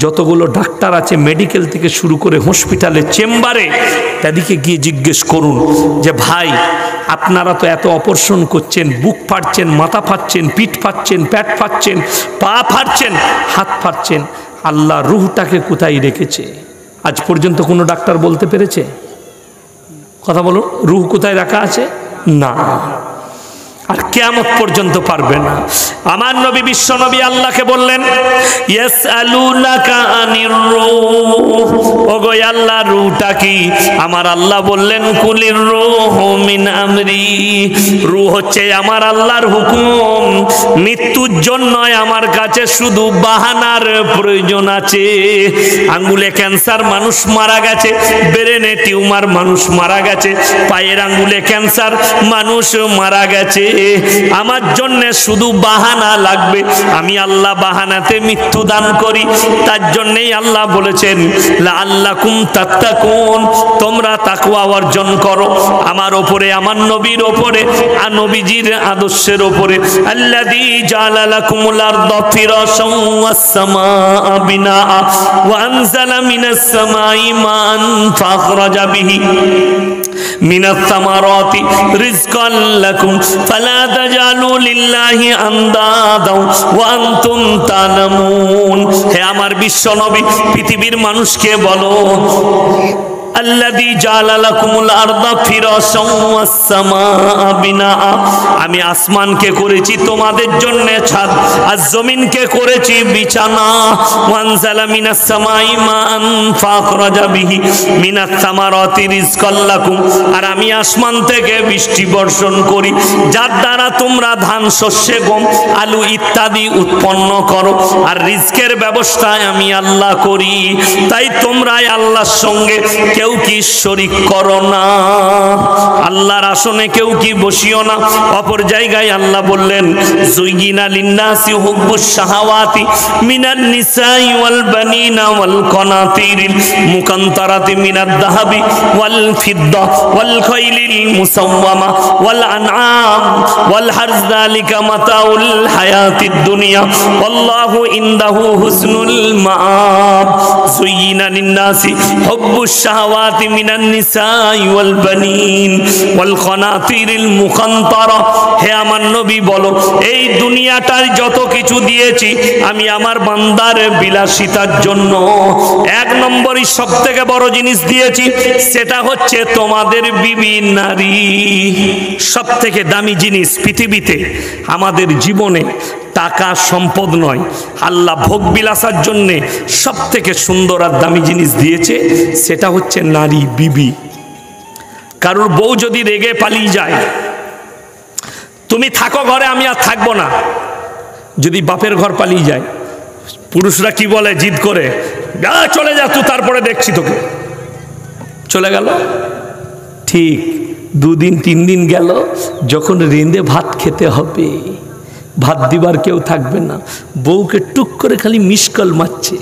যতগুলো ডাক্তার আছে মেডিকেল থেকে শুরু করে হসপিটালে চেম্বারে, তাদেরকে গিয়ে জিজ্ঞেস করুন যে ভাই আপনারা তো এত অপারেশন করছেন, বুক ফাটছেন, মাথা ফাটছেন, পিঠ ফাটছেন, পেট ফাটছেন, পা ফাটছেন, হাত ফাটছেন, আল্লাহ রুহটাকে কোথায় রেখেছে? আজ পর্যন্ত কোনো ডাক্তার বলতে পেরেছে? কথা বলো, রুহ কোথায় রাখা আছে? না, আর কিয়ামত পর্যন্ত পারবে না। আমার নবী বিশ্ব নবী আল্লাহকে বললেন ইয়াসআলুনাকা আনির রূহ, ওগো আল্লাহ রূহটা কি? আমার আল্লাহ বললেন কুলির রূহু মিন আমরি, রূহ হচ্ছে আমার আল্লাহর হুকুম। মৃত্যুর জন্য আমার কাছে শুধু বাহানার প্রয়োজন আছে। আঙ্গুলে ক্যান্সার মানুষ মারা গেছে, ব্রেনে টিউমার মানুষ মারা গেছে, পায়ের আঙ্গুলে ক্যান্সার মানুষ মারা গেছে, আমার জন্য শুধু বাহানা লাগবে। আমি আল্লাহ বাহানাতে মৃত্যু দান করি। তার জন্যই আল্লাহ বলেছেন লাআল্লাকুম তাত্তাকুন, তোমরা তাকওয়া অর্জন করো আমার ওপরে, আমার নবীর ওপরে, আর নবীজির আদর্শের ওপরে। আল্লাযী জাআলা লাকুমুল আরদা ফিরাশান ওয়াস সামাআ বিনাআ ওয়া আনজালা মিনাস সামাই মান ফাখরাজা বিহি মিনাত তামারাতি রিজকান লাকুম ফালা তাজালু লিল্লাহি আনদাদা ওয়া আনতুম তা'লামুন। হে আমার বিশ্ব নবী, পৃথিবীর মানুষকে বলো আল্লাযী জাআলা লাকুমুল আরদা ফিরাশান ওয়াস সামাআ বিনাআ, আমি আসমানকে করেছি তোমাদের জন্য ছাদ, আর জমিনকে করেছি বিছানা। ওয়া আনজালা মিনাস সামাই মান ফাখরাজা বিহি মিনাত তামারাতি রিজকান লাকুম, আর আমি আসমান থেকে বৃষ্টি বর্ষণ করি, যার দ্বারা তোমরা ধান, শস্য, গম, আলু ইত্যাদি উৎপন্ন করো, আর রিজকের ব্যবস্থা আমি আল্লাহ করি। তাই তোমরা আল্লাহর সঙ্গে কেউ কি শরীক করো না, আল্লাহর আসনে কেউ কি বসিও না। অপর জায়গায় আল্লাহ বললেন যুয়িনা লিন্নাসি হুব্বুশ শাহাওয়াতি মিনান নিসাই ওয়াল বানিনা ওয়াল কনাতিরিল মুকান্তারাতি মিনাদ যাহাবি ওয়াল ফিদ্দা ওয়াল খাইলিল মুসাওয়ামা ওয়াল আনআম ওয়াল হারজ যালিকা মাতাউল হায়াতিদ দুনিয়া ওয়াল্লাহু ইনদাহু হুসনুল মাআব। যুয়িনা লিন্নাসি হুব্বুশ শাহাওয়াতি মিনান নিসাই ওয়াল বানিন ওয়াল কনাতিরিল মুকান্তারা, হে আমার নবী বলো এই দুনিয়াটার যত কিছু দিয়েছি আমি আমার বান্দার বিলাসিতার জন্য, এক নম্বরই সবথেকে বড় জিনিস দিয়েছি, সেটা হচ্ছে তোমাদের বিবি নারী। সবথেকে দামি জিনিস পৃথিবীতে আমাদের জীবনে টাকা সম্পদ নয়, আল্লাহ ভোগ বিলাসার জন্যে সব থেকে সুন্দর আর দামি জিনিস দিয়েছে, সেটা হচ্ছে নারী, বিবি। কারোর বউ যদি রেগে পালিয়ে যায়, তুমি থাকো ঘরে, আমি আর থাকবো না, যদি বাপের ঘর পালিয়ে যায়, পুরুষরা কি বলে জিদ করে, চলে যা তুই, তারপরে দেখছি তোকে, চলে গেল। ঠিক 2 দিন 3 দিন গেল, যখন রেঁধে ভাত খেতে হবে, ভাত দিবার কেউ থাকবে না, বউকে টুক করে খালি মিসকল মারছে।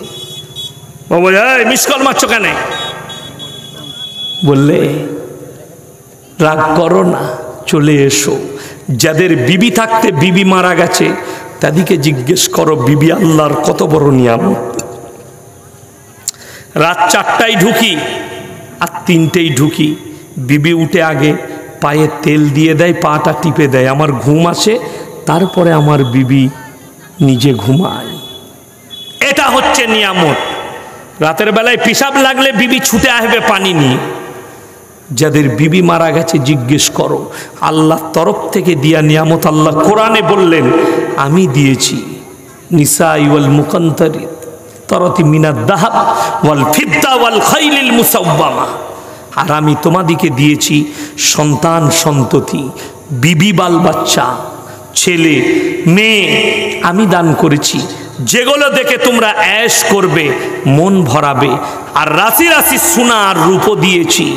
বাবা এই মিসকল মারছো কেন? বললে রাগ করো না, চলে এসো। যাদের বিবি থাকতে বিবি মারা গেছে তাদেরকে জিজ্ঞেস করো বিবি আল্লাহর কত বড় নিয়ামত। রাত 4টায় ঢুকি আর 3টেই ঢুকি, বিবি উঠে আগে পায়ে তেল দিয়ে দেয়, পাটা টিপে দেয়, আমার ঘুম আসে, তারপরে আমার বিবি নিজে ঘুমায়। এটা হচ্ছে নিয়ামত। রাতের বেলায় পেশাব লাগলে বিবি ছুটে আসবে পানি নিয়ে। যাদের বিবি মারা গেছে জিজ্ঞেস করো, আল্লাহর তরফ থেকে দিয়া নিয়ামত। আল্লাহ কোরআনে বললেন আমি দিয়েছি নিসাই ওয়াল মুকান্তারিত তারাতি মিনাদ যাহাব ওয়াল ফিদ্দা ওয়াল খাইলিল মুসাওয়ামা, আর আমি তোমাদিকে দিয়েছি সন্তান সন্ততি, বিবি বাল বাচ্চা, ছেলে মেয়ে আমি দান করেছি, যেগুলো দেখে তোমরা ऐश করবে, মন ভরাবে। আর রাশি রাশি সোনা আর রূপো দিয়েছি,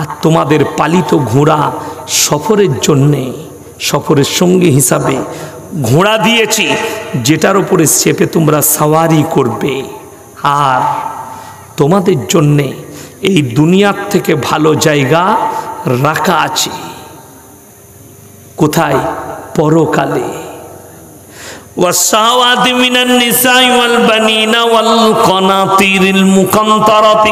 আর তোমাদের পালিত ঘোড়া সফরের জন্যে, সফরের সঙ্গে হিসাবে ঘোড়া দিয়েছি, যেটার উপরে চেপে তোমরা সাওয়ারি করবে। আর তোমাদের জন্যে এই দুনিয়ার থেকে ভালো জায়গা রাখা আছে। কোথায়? পরকালে। والشهوات من النساء والبنين والقناطير المقنطرة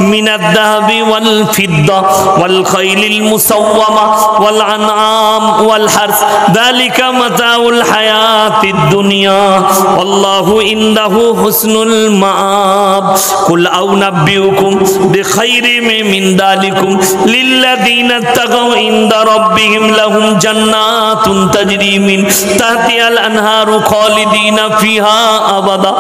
من الذهب والفضة والخيل المسومة والأنعام والحرث ذلك متاع الحياة الدنيا والله عنده حسن المآب قل أنبئكم بخير من ذلكم للذين اتقوا عند ربهم لهم جنات تجري من تحتها الأنهار خالدين فيها أبدا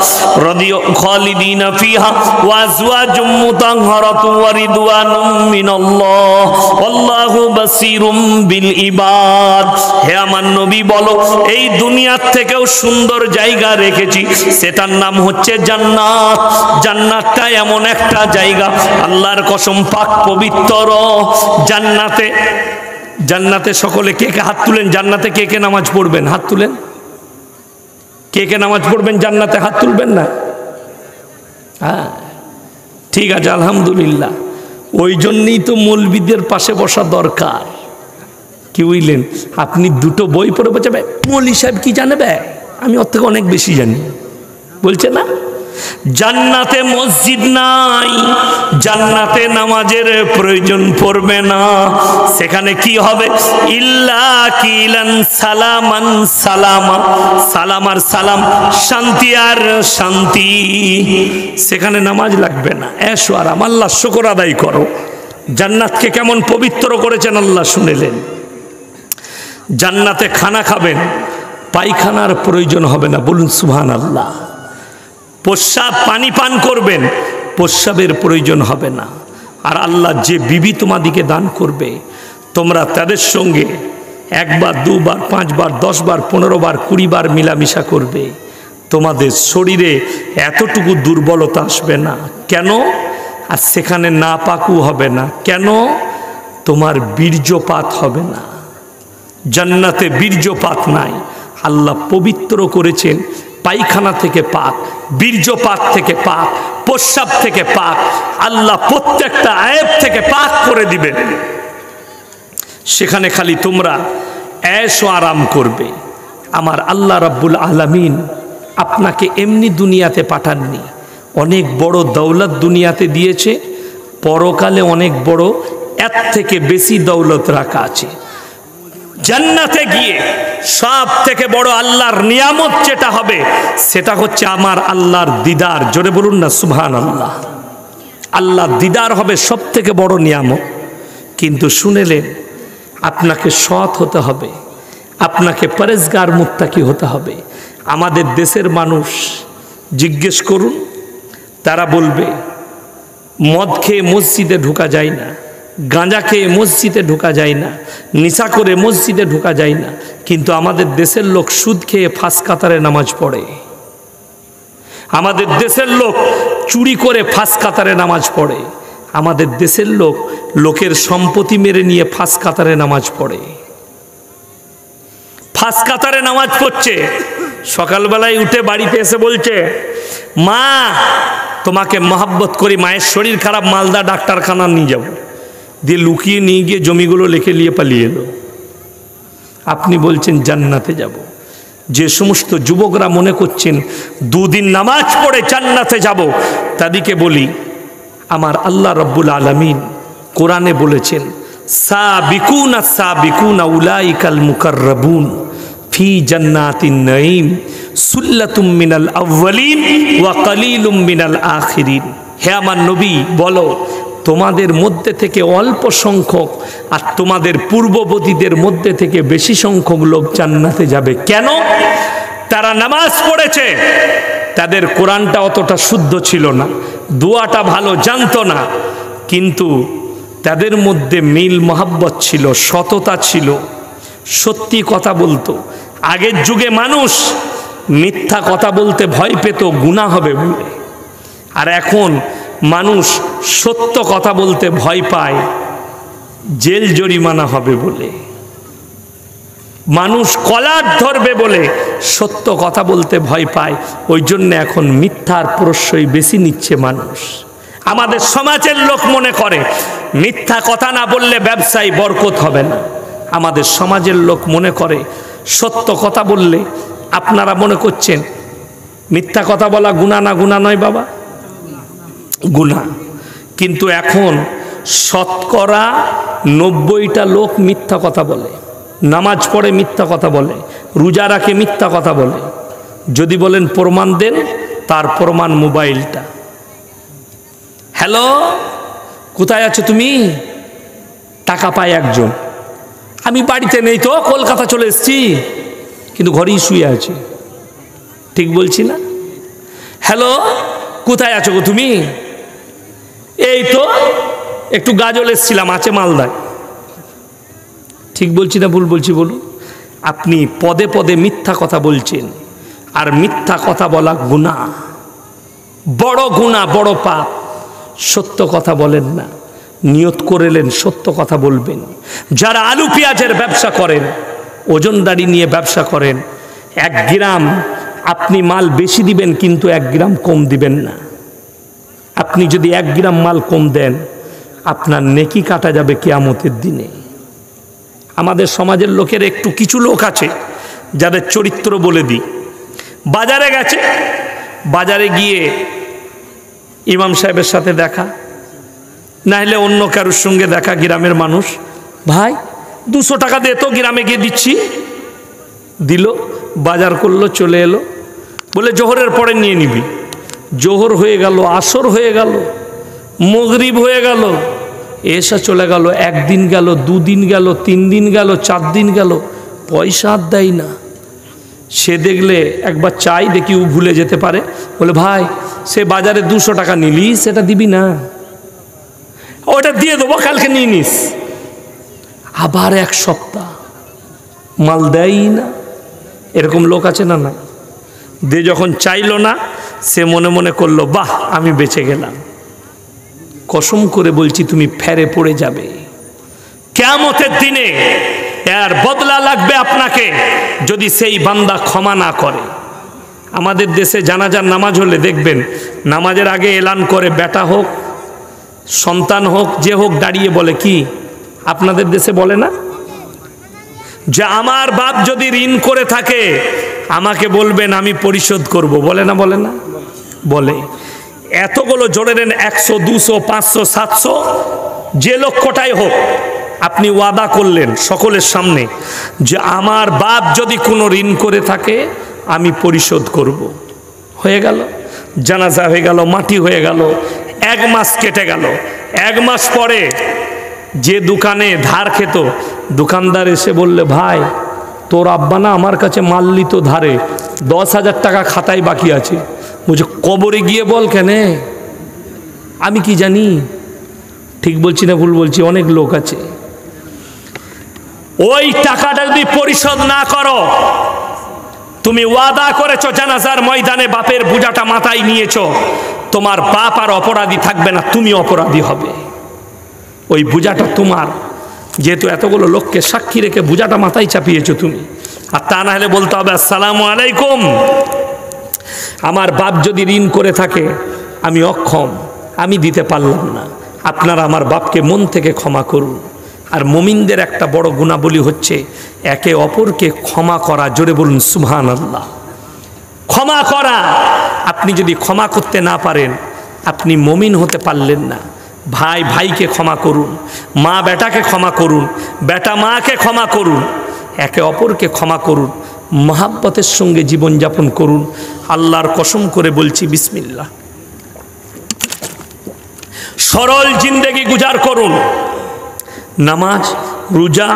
خالدين فيها وأزواج مطهرة ورضوان من الله والله بصير بالعباد হে আমার নবী বলো এই দুনিয়ার থেকেও সুন্দর জায়গা রেখেছি সেটার নাম হচ্ছে জান্নাত জান্নাতটা এমন একটা জায়গা আল্লাহর কসম পাক পবিত্র জান্নাতে জান্নাতে সকলে কে কে হাত তুলেন জান্নাতে কে কে নামাজ পড়বেন হাত তুলেন কে কে নামাজ পড়বেন জান্নাতে হাত তুলবেন না হ্যাঁ ঠিক আছে আলহামদুলিল্লাহ ওই জন্যই তো মৌলবীদের পাশে বসা দরকার কি বুঝলেন আপনি দুটো বই পড়ে বোঝাবে মৌলভী সাহেব কি জানবে আমি ওর থেকে অনেক বেশি জানি বলছে না জান্নাতে মসজিদ নাই জান্নাতে নামাজের প্রয়োজন পড়বে না সেখানে কি হবে ইল্লা কিলান সালামান সালামা সালাম আর সালাম শান্তি আর শান্তি সেখানে নামাজ লাগবে না এসো আরাম আল্লাহ শুকর আদায় করো জান্নাতকে কেমন পবিত্র করেছেন আল্লাহ শুনেলেন জান্নাতে খানা খাবেন পায়খানার প্রয়োজন হবে না বলুন সুবহানাল্লাহ প্রস্রাব পানি পান করবেন প্রস্রাবের প্রয়োজন হবে না আর আল্লাহ যে বিবি তোমাদিকে দান করবে তোমরা তাদের সঙ্গে একবার দুবার পাঁচবার 10 বার 15 বার 20 বার মিলামিশা করবে তোমাদের শরীরে এতটুকু দুর্বলতা আসবে না কেন আর সেখানে না পাকু হবে না কেন তোমার বীর্যপাত হবে না জান্নাতে বীর্যপাত নাই আল্লাহ পবিত্র করেছেন পায়খানা থেকে পাক বীর্যপাত থেকে পাক প্রস্রাব থেকে পাক আল্লাহ প্রত্যেকটা আয়েব থেকে পাক করে দিবেন সেখানে খালি তোমরা ऐशो आराम করবে আমার আল্লাহ রাব্বুল আলামিন আপনাকে এমনি দুনিয়াতে পাঠাননি অনেক বড় দৌলত দুনিয়াতে দিয়েছে পরকালে অনেক বড় এর থেকে বেশি দৌলত রাখা আছে জান্নাতে গিয়ে সব থেকে বড় আল্লাহর নিয়ামত যেটা হবে সেটা হচ্ছে আমার আল্লাহর দিদার জোরে বলুন না সুবহানাল্লাহ আল্লাহর দিদার হবে সব থেকে বড় নিয়ামত কিন্তু শুনেলেন আপনাকে সৎ হতে হবে আপনাকে পরেজগার মুত্তাকি হতে হবে আমাদের দেশের মানুষ জিজ্ঞেস করুন তারা বলবে মদ খেয়ে মসজিদে ঢোকা যায় না গাঁজা খেয়ে মসজিদে ঢোকা যায় না নেশা করে মসজিদে ঢোকা যায় না কিন্তু আমাদের দেশের লোক সুদ খেয়ে ফাঁস কাতারে নামাজ পড়ে আমাদের দেশের লোক চুরি করে ফাঁস কাতারে নামাজ পড়ে আমাদের দেশের লোক লোকের সম্পত্তি মেরে নিয়ে ফাঁস কাতারে নামাজ পড়ে ফাঁস কাতারে নামাজ পড়ছে সকালবেলায় উঠে বাড়িতে এসে বলছে মা তোমাকে মহব্বত করি মায়ের শরীর খারাপ মালদা ডাক্তারখানা নিয়ে যাব দিয়ে লুকিয়ে নিয়ে গিয়ে জমিগুলো লিখে নিয়ে পালিয়ে এলো আপনি বলছেন জান্নাতে যাব যে সমস্ত যুবকরা মনে করছেন দুদিন নামাজ পড়ে জান্নাতে যাব তাদেরকে বলি আমার আল্লাহ রাব্বুল আলামিন কোরআনে বলেছেন সাবিকুনা সাবিকুনা উলাইকাল মুকাররাবুন ফি জান্নাতিন নাঈম সুল্লাতুম মিনাল আউয়ালিন ওয়া কালিলুম মিনাল আখিরিন হে আমার নবী বলো তোমাদের মধ্যে থেকে অল্প সংখ্যক আর তোমাদের পূর্ববর্তীদের মধ্যে থেকে বেশি সংখ্যক লোক জান্নাতে যাবে কেন তারা নামাজ পড়েছে তাদের কোরআনটা অতটা শুদ্ধ ছিল না দোয়াটা ভালো জানতো না কিন্তু তাদের মধ্যে মিল মহব্বত ছিল সততা ছিল সত্যি কথা বলতো আগের যুগে মানুষ মিথ্যা কথা বলতে ভয় পেত গুনাহ হবে বলে আর এখন মানুষ সত্য কথা বলতে ভয় পায় জেল জরিমানা হবে বলে মানুষ কলার ধরবে বলে সত্য কথা বলতে ভয় পায় ওই জন্য এখন মিথ্যার প্রশ্রয় বেশি নিচ্ছে মানুষ আমাদের সমাজের লোক মনে করে মিথ্যা কথা না বললে ব্যবসায় বরকত হবে না আমাদের সমাজের লোক মনে করে সত্য কথা বললে আপনারা মনে করছেন মিথ্যা কথা বলা গুনাহ না? গুনাহ নয় বাবা, গুনাহ। কিন্তু এখন শতকরা 90টা লোক মিথ্যা কথা বলে, নামাজ পড়ে মিথ্যা কথা বলে, রোজা রাখে মিথ্যা কথা বলে। যদি বলেন প্রমাণ দেন, তার প্রমাণ মোবাইলটা। হ্যালো, কোথায় আছো তুমি? টাকা পায় একজন, আমি বাড়িতে নেই তো, কলকাতা চলে এসেছি, কিন্তু ঘরেই শুয়ে আছি। ঠিক বলছি না? হ্যালো, কোথায় আছো গো তুমি? এই তো একটু গাজল এসেছিলাম, আছে মালদায়। ঠিক বলছি না ভুল বলছি বলুন? আপনি পদে পদে মিথ্যা কথা বলছেন, আর মিথ্যা কথা বলা গুনাহ, বড় গুনাহ, বড় পাপ। সত্য কথা বলেন না, নিয়ত করেলেন সত্য কথা বলবেন। যারা আলু পেঁয়াজের ব্যবসা করেন, ওজনদারি নিয়ে ব্যবসা করেন, 1 গ্রাম আপনি মাল বেশি দিবেন, কিন্তু 1 গ্রাম কম দিবেন না। আপনি যদি 1 গ্রাম মাল কম দেন, আপনার নেকি কাটা যাবে কিয়ামতের দিনে। আমাদের সমাজের লোকের একটু কিছু লোক আছে যাদের চরিত্র বলে দিই। বাজারে গেছে, বাজারে গিয়ে ইমাম সাহেবের সাথে দেখা, না হলে অন্য কারোর সঙ্গে দেখা, গ্রামের মানুষ, ভাই 200 টাকা দে তো, গ্রামে গিয়ে দিচ্ছি। দিল, বাজার করলো, চলে এলো, বলে জোহরের পরে নিয়ে নিবি। জোহর হয়ে গেল, আসর হয়ে গেল, মাগরিব হয়ে গেল, এসা চলে গেল, 1 দিন গেল, 2 দিন গেল, 3 দিন গেল, 4 দিন গেল, পয়সা আর দেয় না। সে দেখলে একবার চাই দেখি ও ভুলে যেতে পারে, বলে ভাই সে বাজারে 200 টাকা নিলি, সেটা দিবি না? ওটা দিয়ে দেবো, কালকে নিয়ে নিস। আবার 1 সপ্তাহ মাল দেয়ই না। এরকম লোক আছে না? না দে, যখন চাইলো না, সে মনে মনে করলো বাহ আমি বেঁচে গেলাম। কসম করে বলছি তুমি ফেরে পড়ে যাবে কিয়ামতের দিনে। এর বদলা লাগবে আপনাকে যদি সেই বান্দা ক্ষমা না করে। আমাদের দেশে জানাজার নামাজ হলে দেখবেন, নামাজের আগে এলান করে, বেটা হোক সন্তান হোক যে হোক, দাঁড়িয়ে বলে কি, আপনাদের দেশে বলে না যে আমার বাপ যদি ঋণ করে থাকে আমাকে বলবেন, আমি পরিশোধ করব, বলে না? বলে না? বলে। এতগুলো জোরে নেন, 100, 200, 500, 700, যে লক্ষটাই হোক, আপনি ওয়াদা করলেন সকলের সামনে যে আমার বাপ যদি কোনো ঋণ করে থাকে আমি পরিশোধ করব। হয়ে গেল, জানাজা হয়ে গেল, মাটি হয়ে গেল, 1 মাস কেটে গেল। 1 মাস পরে যে দোকানে ধার খেত, দোকানদার এসে বললে, ভাই তোর আব্বা না আমার কাছে মাল নিত ধারে, 10,000 টাকা খাতায় বাকি আছে। বলছে কবরে গিয়ে বল কেনে, আমি কি জানি? ঠিক বলছি না ভুল বলছি? অনেক লোক আছে, ওই টাকাটা যদি পরিশোধ না করো, তুমি ওয়াদা করেছো জানাজার ময়দানে বাপের বোঝাটা মাথায় নিয়েছো, তোমার বাপ আর অপরাধী থাকবে না, তুমি অপরাধী হবে। ওই বোঝাটা তোমার, যেহেতু এতগুলো লোককে সাক্ষী রেখে বোঝাটা মাথায় চাপিয়েছো তুমি। আর তা না হলে বলতে হবে আসসালামু আলাইকুম, আমার বাপ যদি ঋণ করে থাকে আমি অক্ষম, আমি দিতে পারলাম না, আপনারা আমার বাপকে মন থেকে ক্ষমা করুন। আর মুমিনদের একটা বড় গুণাবলী হচ্ছে একে অপরকে ক্ষমা করা। জোরে বলুন সুবহানাল্লাহ। ক্ষমা করা। আপনি যদি ক্ষমা করতে না পারেন, আপনি মুমিন হতে পারলেন না। ভাই ভাইকে ক্ষমা করুন, মা বেটাকে ক্ষমা করুন, বেটা মাকে ক্ষমা করুন, একে অপরকে ক্ষমা করুন, মহাব্বতের সঙ্গে জীবনযাপন করুন। আল্লাহর কসম করে বলছি, বিসমিল্লাহ, সরল জিন্দেগি গুজার করুন। নামাজ, রোজা,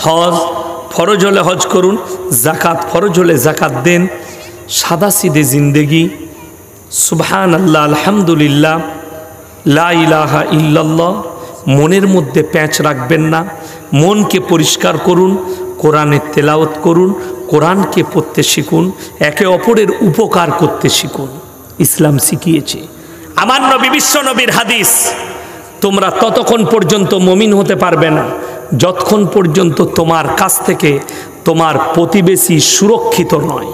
হজ ফরজ হলে হজ করুন, জাকাত ফরজ হলে জাকাত দেন। সাদা সিধে জিন্দেগি, সুবহানাল্লাহ, আলহামদুলিল্লাহ, লা ইলাহা ইল্লাল্লাহ। মনের মধ্যে প্যাঁচ রাখবেন না, মনকে পরিষ্কার করুন, কোরআনের তেলাওয়াত করুন, কোরআনকে পড়তে শিখুন, একে অপরের উপকার করতে শিখুন। ইসলাম শিখিয়েছে। আমার নবী, বিশ্ব নবীর হাদিস, তোমরা ততক্ষণ পর্যন্ত মুমিন হতে পারবে না যতক্ষণ পর্যন্ত তোমার কাছ থেকে তোমার প্রতিবেশী সুরক্ষিত নয়।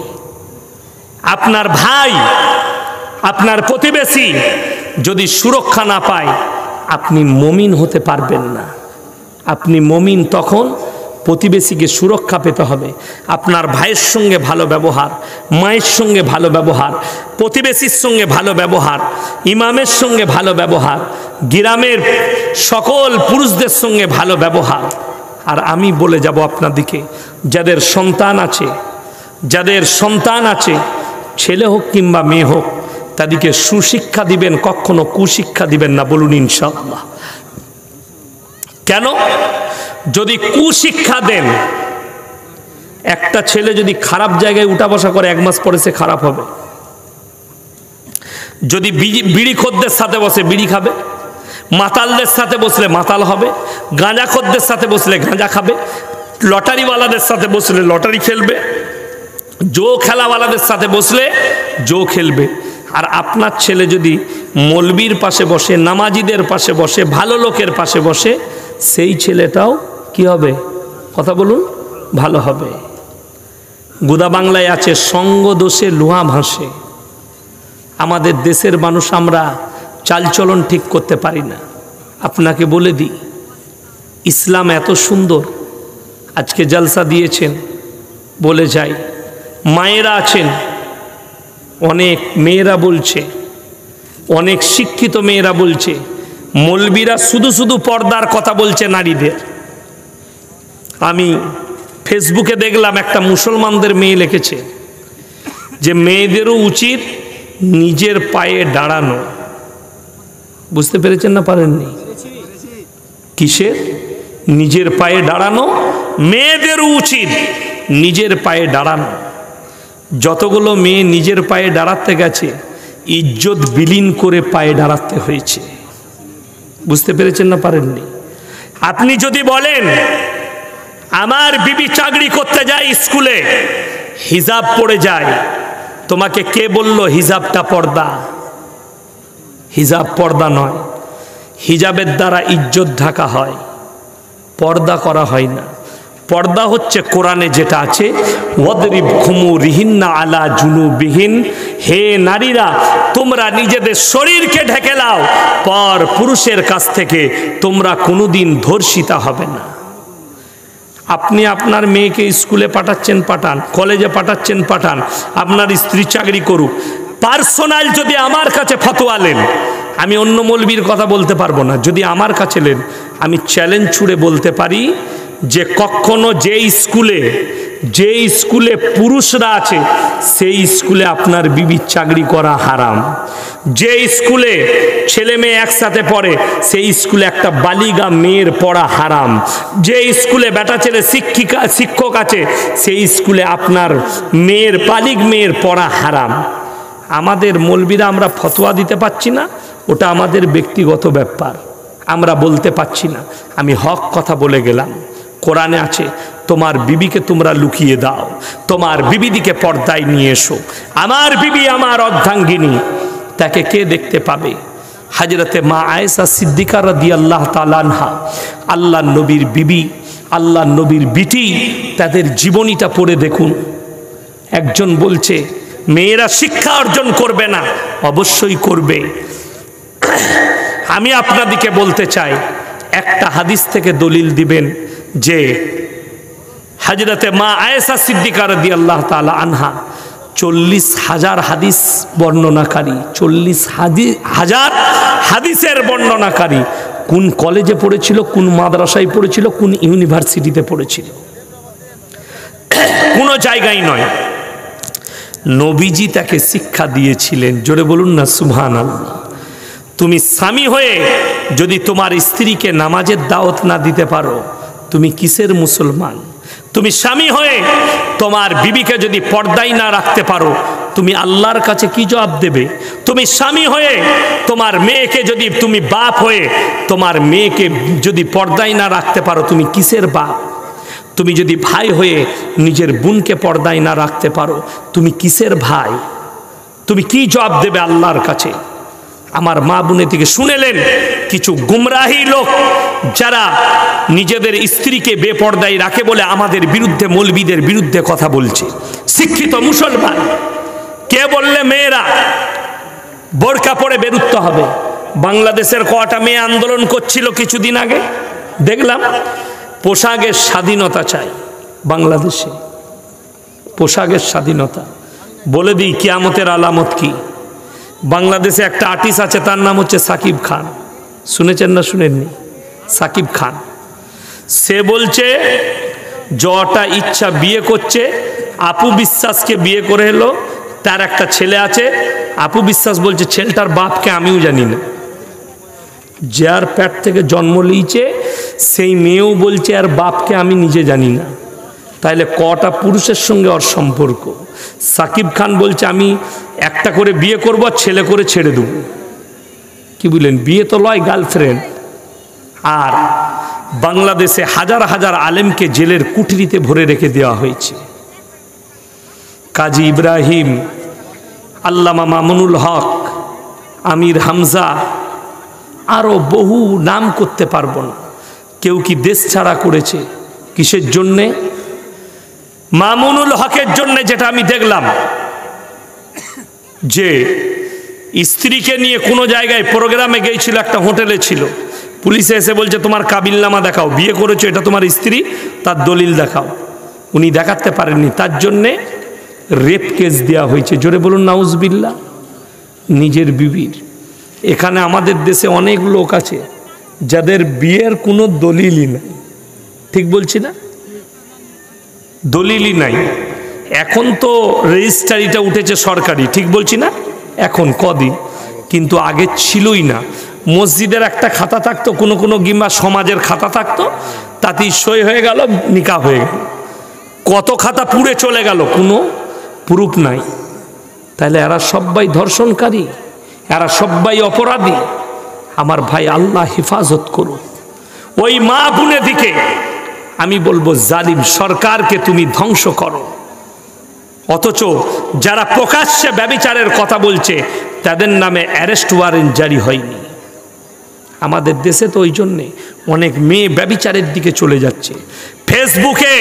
আপনার ভাই, আপনার প্রতিবেশী যদি সুরক্ষা না পায়, আপনি মুমিন হতে পারবেন না। আপনি মুমিন তখন প্রতিবেশীকে সুরক্ষা পেতে হবে। আপনার ভাইয়ের সঙ্গে ভালো ব্যবহার, মায়ের সঙ্গে ভালো ব্যবহার, প্রতিবেশীর সঙ্গে ভালো ব্যবহার, ইমামের সঙ্গে ভালো ব্যবহার, গ্রামের সকল পুরুষদের সঙ্গে ভালো ব্যবহার। আর আমি বলে যাব আপনাদিকে, যাদের সন্তান আছে ছেলে হোক কিংবা মেয়ে হোক, তাদেরকে সুশিক্ষা দিবেন, কখনো কুশিক্ষা দিবেন না। বলুন ইনশাআল্লাহ। কেন? যদি কুশিক্ষা দেন, একটা ছেলে যদি খারাপ জায়গায় উঠা বসা করে 1 মাস পরে সে খারাপ হবে। যদি বিড়িখোরদের সাথে বসে বিড়ি খাবে, মাতালদের সাথে বসলে মাতাল হবে, গাঁজাখোরদের সাথে বসলে গাঁজা খাবে, লটারিওয়ালাদের সাথে বসলে লটারি খেলবে, জো খেলাওয়ালাদের সাথে বসলে জো খেলবে। আর আপনার ছেলে যদি মৌলবীর পাশে বসে, নামাজিদের পাশে বসে, ভালো লোকের পাশে বসে, সেই ছেলেটাও কি হবে? কথা বলুন, ভালো হবে। গুদা বাংলায় আছে, সঙ্গ দোষে লোহা ভাসে। আমাদের দেশের মানুষ আমরা চালচলন ঠিক করতে পারি না। আপনাকে বলে দিই, ইসলাম এত সুন্দর। আজকে জলসা দিয়েছেন বলে যাই, মায়েরা আছেন, অনেক মেয়েরা বলছে, অনেক শিক্ষিত মেয়েরা বলছে মৌলবীরা শুধু পর্দার কথা বলছে নারীদের। আমি ফেসবুকে দেখলাম একটা মুসলমানদের মেয়ে লিখেছে যে মেয়েদেরও উচিত নিজের পায়ে দাঁড়ানো। বুঝতে পেরেছেন না পারেননি? কিসের? নিজের পায়ে দাঁড়ানো। মেয়েদেরও উচিত নিজের পায়ে দাঁড়ানো। যতগুলো মেয়ে নিজের পায়ে দাঁড়াতে গেছে, ইজ্জত বিলীন করে পায়ে দাঁড়াতে হয়েছে। বুঝতে পেরেছেন না পারেননি? আপনি যদি বলেন আমার বিবি চাকরি করতে যায় স্কুলে, হিজাব পড়ে যায়, তোমাকে কে বলল হিজাবটা পর্দা? হিজাব পর্দা নয়। হিজাবের দ্বারা ইজ্জত ঢাকা হয়, পর্দা করা হয় না। পর্দা হচ্ছে কোরআনে যেটা আছে, ওয়াদরিব খুমুরিহিন্না আলা জুনুবিহিন, হে নারীরা তোমরা নিজেদের শরীরকে ঢেকে নাও, পর পুরুষের কাছ থেকে তোমরা কোনোদিন ধর্ষিতা হবে না। আপনি আপনার মেয়েকে স্কুলে পাঠাচ্ছেন, পাঠান, কলেজে পাঠাচ্ছেন, পাঠান, আপনার স্ত্রী চাকরি করুক। পার্সোনাল যদি আমার কাছে ফতোয়া নেন, আমি অন্য মৌলবীর কথা বলতে পারবো না, যদি আমার কাছে নেন, আমি চ্যালেঞ্জ ছুড়ে বলতে পারি যে কখনো যে স্কুলে পুরুষরা আছে সেই স্কুলে আপনার বিবির চাকরি করা হারাম। যে স্কুলে ছেলে মেয়ে একসাথে পড়ে সেই স্কুলে একটা বালিগা মেয়ের পড়া হারাম। যে স্কুলে বেটা ছেলে শিক্ষক আছে সেই স্কুলে আপনার বালিগ মেয়ের পড়া হারাম। আমাদের মৌলবীরা আমরা ফতোয়া দিতে পারছি না, ওটা আমাদের ব্যক্তিগত ব্যাপার, আমরা বলতে পারছি না। আমি হক কথা বলে গেলাম। কোরআনে আছে তোমার বিবিকে তোমরা লুকিয়ে দাও, তোমার বিবিদিকে পর্দায় নিয়ে এসো। আমার বিবি আমার অর্ধাঙ্গিনী, তাকে কে দেখতে পাবে? হযরতে মা আয়েশা সিদ্দিকা রাদিয়াল্লাহু তাআলা আনহা, আল্লাহর নবীর বিবি, আল্লাহর নবীর বিটি, তাদের জীবনীটা পড়ে দেখুন। একজন বলছে মেয়েরা শিক্ষা অর্জন করবে না, অবশ্যই করবে। আমি আপনাদেরকে বলতে চাই, একটা হাদিস থেকে দলিল দিবেন যে হযরতে মা আয়েশা সিদ্দিকা রাদিয়াল্লাহু তাআলা আনহা 40,000 হাদিস বর্ণনাকারী, 40,000 হাদিসের বর্ণনাকারী। কোন কলেজে পড়েছিল, কোন মাদ্রাসায় পড়েছিল, কোন ইউনিভার্সিটিতে পড়েছিল, কোনো জায়গায় নয়। নবীজি তাকে শিক্ষা দিয়েছিলেন। জোরে বলুন না সুবহানাল্লাহ। তুমি স্বামী হয়ে যদি তোমার স্ত্রীকে নামাজের দাওয়াত না দিতে পারো, তুমি কিসের মুসলমান? তুমি স্বামী হয়ে তোমার বিবিকে যদি পর্দায় না রাখতে পারো, তুমি আল্লাহর কাছে কি জবাব দেবে? তুমি স্বামী হয়ে তোমার মেয়েকে যদি, তুমি বাপ হয়ে তোমার মেয়েকে যদি পর্দায় না রাখতে পারো, তুমি কিসের বাপ? তুমি যদি ভাই হয়ে নিজের বোনকে পর্দায় না রাখতে পারো, তুমি কিসের ভাই? তুমি কি জবাব দেবে আল্লাহর কাছে? আমার মা বোনের থেকে শুনেলেন কিছু গুমরাহী লোক যারা নিজেদের স্ত্রীকে বেপর্দায় রাখে বলে আমাদের বিরুদ্ধে, মৌলবীদের বিরুদ্ধে কথা বলছে। শিক্ষিত মুসলমান কে বললে মেয়েরা বোরকা পরে বেরুতে হবে? বাংলাদেশের কটা মেয়ে আন্দোলন করছিল কিছুদিন আগে, দেখলাম পোশাকের স্বাধীনতা চাই বাংলাদেশে, পোশাকের স্বাধীনতা। বলে দিই কিয়ামতের আলামত কি। বাংলাদেশে একটা আর্টিস্ট আছে, তার নাম হচ্ছে সাকিব খান। শুনেছেন না শুনেননি? সাকিব খান সে বলছে যটা ইচ্ছা বিয়ে করছে। আপু বিশ্বাসকে বিয়ে করে এলো, তার একটা ছেলে আছে। আপু বিশ্বাস বলছে ছেলেটার বাপকে আমিও জানি না, যার পেট থেকে জন্ম নিয়েছে সেই মেয়েও বলছে আর বাপকে আমি নিজে জানি না। তাইলে কটা পুরুষের সঙ্গে ওর সম্পর্ক? সাকিব খান বলছে আমি একটা করে বিয়ে করবো, ছেলে করে ছেড়ে দেবো। কি বললেন? বিয়ে তো লয়, গার্লফ্রেন্ড। আর বাংলাদেশে হাজার হাজার আলেমকে জেলের কুঠরিতে ভরে রেখে দেওয়া হয়েছে। কাজী ইব্রাহিম, আল্লামা মামুনুল হক, আমির হামজা, আরও বহু নাম করতে পারবো না। কেউ কি দেশ ছাড়া করেছে? কিসের জন্যে? মামুনুল হকের জন্যে। যেটা আমি দেখলাম যে স্ত্রীকে নিয়ে কোনো জায়গায় প্রোগ্রামে গিয়েছিল, একটা হোটেলে ছিল, পুলিশে এসে বলছে তোমার কাবিলনামা দেখাও, বিয়ে করেছো এটা তোমার স্ত্রী, তার দলিল দেখাও। উনি দেখাতে পারেননি, তার জন্যে রেপ কেস দেওয়া হয়েছে। জোরে বলুন নাউজুবিল্লাহ। নিজের বিবির। এখানে আমাদের দেশে অনেক লোক আছে যাদের বিয়ের কোনো দলিলই নাই। ঠিক বলছি না? দলিলই নাই। এখন তো রেজিস্ট্রারিটা উঠেছে সরকারি, ঠিক বলছি না? এখন কদিন, কিন্তু আগে ছিলই না। মসজিদের একটা খাতা থাকতো, কোনো কোনো কিংবা সমাজের খাতা থাকতো, তাতেই সই হয়ে গেল, নিকাহ হয়ে গেল। কত খাতা পুড়ে চলে গেল, কোনো প্রুফ নাই। তাহলে এরা সবাই ধর্ষণকারী, এরা সবাই অপরাধী। আমার ভাই, আল্লাহ হেফাজত করুন। ওই মা বোনে দিকে আমি বলবো জালিম সরকারকে তুমি ধ্বংস করো। অথচ যারা প্রকাশ্যে ব্যভিচারের কথা বলছে তাদের নামে অ্যারেস্ট ওয়ারেন্ট জারি হয়নি। আমাদের দেশে তো ওই জন্যে অনেক মেয়ে ব্যভিচারের দিকে চলে যাচ্ছে। ফেসবুকে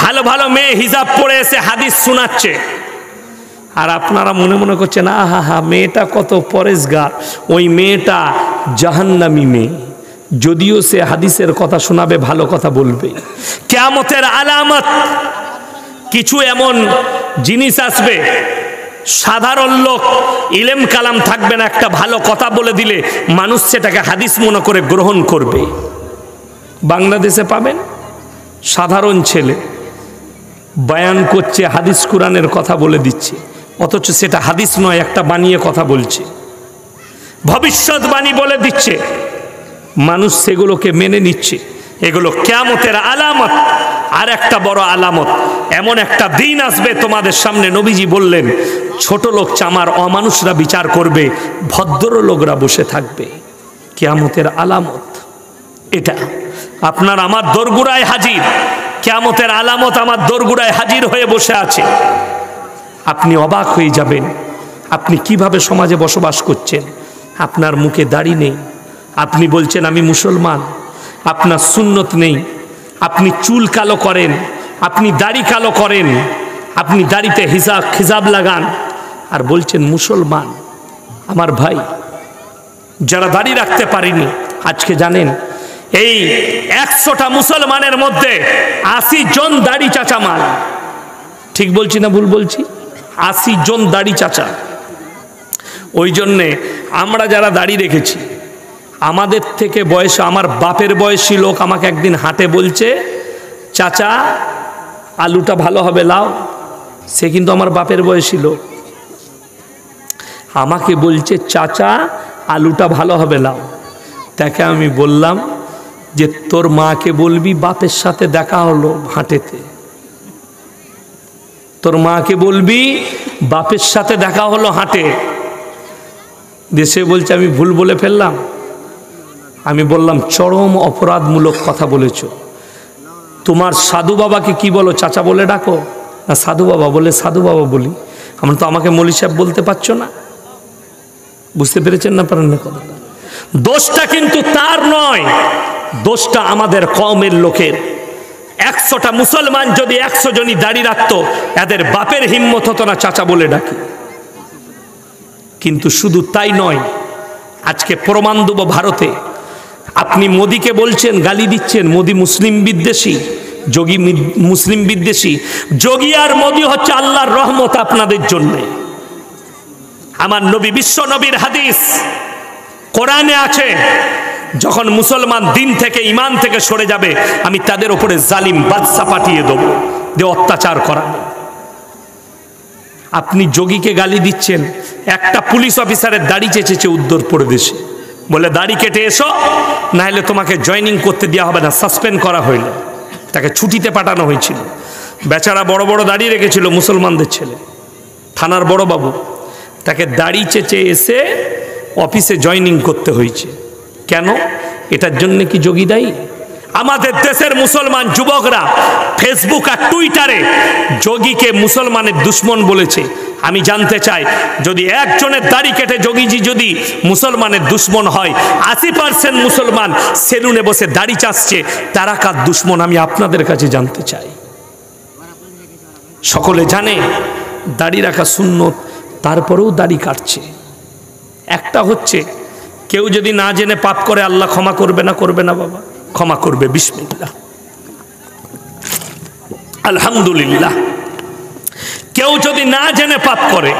ভালো ভালো মেয়ে হিজাব পরে এসে হাদিস শোনাচ্ছে, আর আপনারা মনে মনে করছেন আহা হা মেয়েটা কত পরেশগার, ওই মেয়েটা জাহান্নামী মেয়ে। যদিও সে হাদিসের কথা শোনাবে, ভালো কথা বলবে। কিয়ামতের আলামত কিছু এমন জিনিস আসবে, সাধারণ লোক ইলেম কালাম থাকবে না, একটা ভালো কথা বলে দিলে মানুষ সেটাকে হাদিস মনে করে গ্রহণ করবে। বাংলাদেশে পাবেন সাধারণ ছেলে বয়ান করছে, হাদিস কুরআনের কথা বলে দিচ্ছে, অথচ সেটা হাদিস নয়, একটা বানিয়ে কথা বলছে, ভবিষ্যৎবাণী বলে দিচ্ছে। মানুষ সেগুলোকে মেনে নিচ্ছে। এগুলো কিয়ামতের আলামত। আর একটা বড় আলামত, এমন একটা দিন আসবে তোমাদের সামনে, নবীজি বললেন ছোট লোক চামার অমানুষরা বিচার করবে, ভদ্রলোকরা বসে থাকবে। কিয়ামতের আলামত এটা। আপনার আমার দোরগোড়ায় হাজির, কিয়ামতের আলামত আমার দোরগোড়ায় হাজির হয়ে বসে আছে। আপনি অবাক হয়ে যাবেন, আপনি কিভাবে সমাজে বসবাস করছেন। আপনার মুখে দাড়ি নেই, আপনি বলছেন আমি মুসলমান। আপনার সুন্নত নেই, আপনি চুল কালো করেন, আপনি দাড়ি কালো করেন, আপনি দাড়িতে হিজাব লাগান, আর বলছেন মুসলমান। আমার ভাই, যারা দাড়ি রাখতে পারেনি, আজকে জানেন এই 100টা মুসলমানের মধ্যে 80 জন দাড়ি চাচা মান। ঠিক বলছি না ভুল বলছি? 80 জন দাড়ি চাচা। ওই জন্যে আমরা যারা দাড়ি রেখেছি, আমাদের থেকে বয়সে, আমার বাপের বয়সী লোক আমাকে একদিন হাটে বলছে চাচা আলুটা ভালো হবে লাও। সে কিন্তু আমার বাপের বয়সী লোক, আমাকে বলছে চাচা আলুটা ভালো হবে লাও। তাকে আমি বললাম যে তোর মাকে বলবি বাপের সাথে দেখা হলো হাটেতে, তোর মাকে বলবি বাপের সাথে দেখা হলো হাটে। দেশে বলছে আমি ভুল বলে ফেললাম। আমি বললাম চরম অপরাধমূলক কথা বলেছ। তোমার সাধু বাবাকে কি বলো, চাচা বলে ডাকো না সাধু বাবা? বলে সাধু বাবা বলি। আমরা তো আমাকে মৌলী সাহেব বলতে পারছো না। বুঝতে পেরেছেন না পারেন না কথাটা? দোষটা কিন্তু তার নয়, দোষটা আমাদের কওমের লোকের। 100টা মুসলমান যদি 100 জনই দাড়ি রাখতো, এদের বাপের হিম্মত হতো না চাচা বলে ডাকি। কিন্তু শুধু তাই নয়, আজকে প্রমাণ দেব, ভারতে আপনি মোদিকে বলছেন, গালি দিচ্ছেন, মোদি মুসলিম বিদ্বেষী, যোগী মুসলিম বিদ্বেষী। যোগী আর মোদি হচ্ছে আল্লাহর রহমত আপনাদের জন্যে। আমার নবী, বিশ্ব নবীর হাদিস কোরআনে আছে, যখন মুসলমান দিন থেকে ইমান থেকে সরে যাবে, আমি তাদের উপরে জালিম বাদশা পাঠিয়ে দেবো, দিয়ে অত্যাচার করাবো। আপনি যোগীকে গালি দিচ্ছেন, একটা পুলিশ অফিসারের দাড়ি চেঁচেছে উত্তরপ্রদেশে, বলে দাড়ি কেটে এসো, না হলে তোমাকে জয়েনিং করতে দেওয়া হবে না, সাসপেন্ড করা হইল। তাকে ছুটিতে পাঠানো হয়েছিল। বেচারা বড় বড় দাড়ি রেখেছিল, মুসলমানদের ছেলে, থানার বড় বাবু, তাকে দাড়ি চেঁচে এসে অফিসে জয়েনিং করতে হয়েছে। কেন? এটার জন্য কি যোগী দায়ী? আমাদের দেশের মুসলমান যুবকরা ফেসবুক আর টুইটারে যোগীকে মুসলমানের দুশ্মন বলেছে। আমি জানতে চাই, যদি একজনের দাড়ি কেটে যোগীজি যদি মুসলমানের দুশ্মন হয়, 80% মুসলমান সেলুনে বসে দাড়ি চাচ্ছে, তারা কার দুশ্মন? আমি আপনাদের কাছে জানতে চাই। সকলে জানে দাড়ি রাখা সুন্নত, তারপরেও দাড়ি কাটছে। একটা হচ্ছে, কেউ যদি না জেনে পাপ করে, আল্লাহ ক্ষমা করবে না? করবে না বাবা, ক্ষমা করবে, বিসমিল্লাহ, আলহামদুলিল্লাহ। কেউ যদি না জেনে পাপ করে,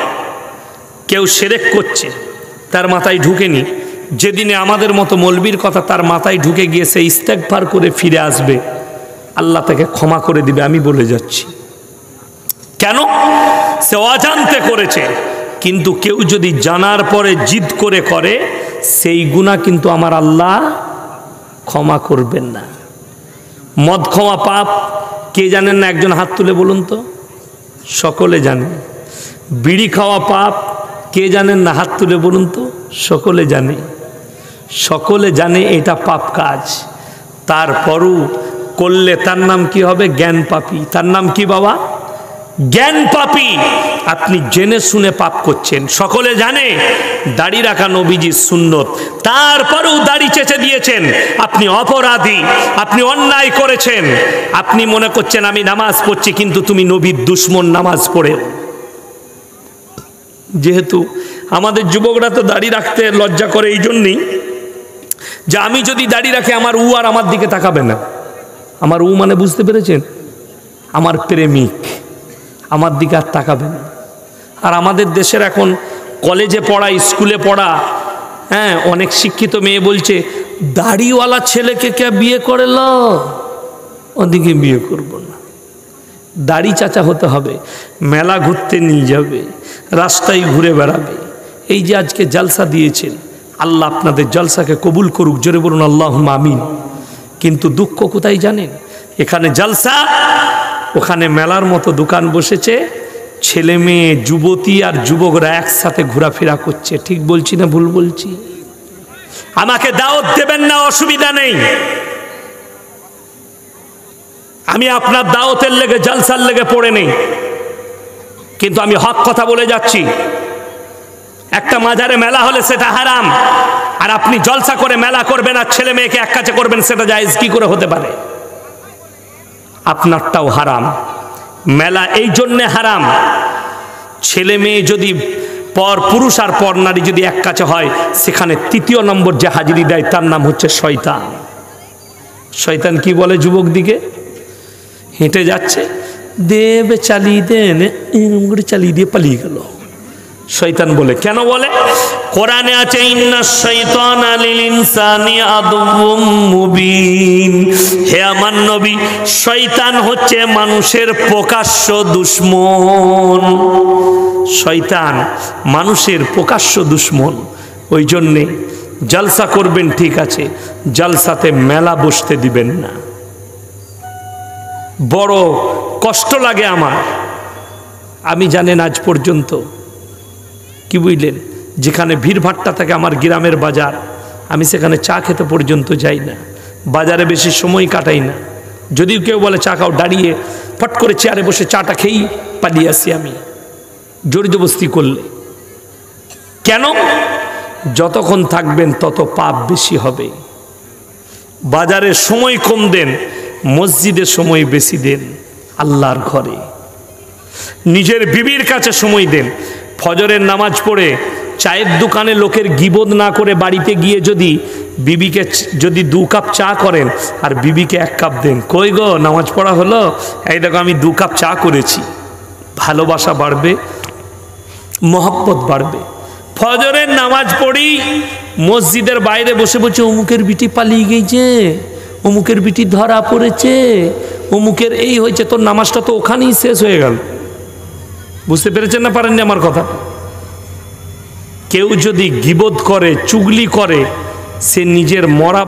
কেউ শিরক করছে, তার মাথায় ঢুকেনি, যেদিনে আমাদের মতো মৌলবীর কথা তার মাথায় ঢুকে গিয়েছে, ইস্তেগফার করে ফিরে আসবে, আল্লাহ তাকে ক্ষমা করে দিবে, আমি বলে যাচ্ছি। কেন? সে অজান্তে করেছে। কিন্তু কেউ যদি জানার পরে জিদ করে করে, সেই গুনাহ কিন্তু আমার আল্লাহ ক্ষমা করবেন না। মদ খাওয়া পাপ, কে জানেন না? একজন হাত তুলে বলুন তো। সকলে জানে। বিড়ি খাওয়া পাপ, কে জানেন না? হাত তুলে বলুন তো। সকলে জানে। সকলে জানে এটা পাপ কাজ, তারপরও করলে তার নাম কি হবে? জ্ঞান পাপী। তার নাম কি বাবা? জ্ঞান পাপী। আপনি জেনে শুনে পাপ করছেন। সকলে জানে দাড়ি রাখা নবীজির সুন্নত, তারপরেও দাড়ি চেঁচে দিয়েছেন, আপনি অপরাধী, আপনি অন্যায় করেছেন। আপনি মনে করছেন আমি নামাজ পড়ছি, কিন্তু তুমি নবীর দুশ্মন নামাজ পড়ে। যেহেতু আমাদের যুবকরা তো দাড়ি রাখতে লজ্জা করে, এই জন্যই যে আমি যদি দাড়ি রাখি, আমার উ আর আমার দিকে তাকাবে না। আমার উ মানে বুঝতে পেরেছেন? আমার প্রেমিক, আমার দিকে আর তাকাবে না। আর আমাদের দেশের এখন কলেজে পড়া, স্কুলে পড়া, হ্যাঁ, অনেক শিক্ষিত মেয়ে বলছে, দাড়িওয়ালা ছেলেকে কে বিয়ে করে ল, ওদিকে বিয়ে করব না। দাড়ি চাচা হতে হবে, মেলা ঘুরতে নিয়ে যাবে, রাস্তায় ঘুরে বেড়াবে। এই যে আজকে জলসা দিয়েছেন, আল্লাহ আপনাদের জলসাকে কবুল করুক, জোরে বলুন আল্লাহুম্মা আমিন। কিন্তু দুঃখ কোথায় জানেন? এখানে জলসা, ওখানে মেলার মতো দোকান বসেছে, ছেলে মেয়ে, যুবতী আর যুবকরা একসাথে ঘোরাফেরা করছে। ঠিক বলছি না ভুল বলছি? আমাকে দাওয়াত দেবেন না, অসুবিধা নেই। আমি আপনার দাওয়াতের লেগে, জলসার লেগে পড়ে নেই, কিন্তু আমি হক কথা বলে যাচ্ছি। একটা মাজারে মেলা হলে সেটা হারাম, আর আপনি জলসা করে মেলা করবেন আর ছেলে মেয়েকে এক কাছে করবেন, সেটা জায়েজ কি করে হতে পারে? আপনারটাও হারাম। মেলা এই জন্যে হারাম, ছেলে মেয়ে যদি পর পুরুষ আর পর নারী যদি এক কাছে হয়, সেখানে তৃতীয় নম্বর যে হাজিরি দেয় তার নাম হচ্ছে শয়তান। শয়তান কি বলে? যুবক দিকে হেঁটে যাচ্ছে, দেবে চালিয়ে দেন, এরকম করে চালিয়ে দিয়ে পালিয়ে গেল। শয়তান বলে। কেন বলে? কোরআনে আছে, ইন্নাশ শাইতানা লিল ইনসানি আদুউম মুবিন। হে আমার নবী, শয়তান হচ্ছে মানুষের প্রকাশ্য দুশমন। শয়তান মানুষের প্রকাশ্য দুশমন। ওই জন্যে জলসা করবেন ঠিক আছে, জলসাতে মেলা বসতে দিবেন না। বড় কষ্ট লাগে আমার। আমি জানেন আজ পর্যন্ত, কি বুঝলেন, যেখানে ভিড়ভাট্টা থাকে, আমার গ্রামের বাজার, আমি সেখানে চা খেতে পর্যন্ত যাই না। বাজারে বেশি সময় কাটাই না। যদিও কেউ বলে চা খাও, দাঁড়িয়ে ফট করে চেয়ারে বসে চাটা খেয়েই পালিয়ে আসি আমি, জোর জবরদস্তি করলে। কেন? যতক্ষণ থাকবেন তত পাপ বেশি হবে। বাজারে সময় কম দেন, মসজিদে সময় বেশি দেন, আল্লাহর ঘরে। নিজের বিবির কাছে সময় দেন। ফজরের নামাজ পড়ে চায়ের দোকানে লোকের গিবত না করে বাড়িতে গিয়ে যদি বিবিকে যদি 2 কাপ চা করেন আর বিবিকে 1 কাপ দেন, কই গো নামাজ পড়া হলো, এই দেখো আমি 2 কাপ চা করেছি, ভালোবাসা বাড়বে, মহব্বত বাড়বে। ফজরের নামাজ পড়ি, মসজিদের বাইরে বসে বসে অমুকের বিটি পালিয়ে গেছে, অমুকের বিটি ধরা পড়েছে, অমুকের এই হয়েছে, তোর নামাজটা তো ওখানেই শেষ হয়ে গেল। বুঝতে পেরেছেন না পারেননি আমার কথা? কেউ যদি গীবত করে, চুগলি করে, সে নিজের মরা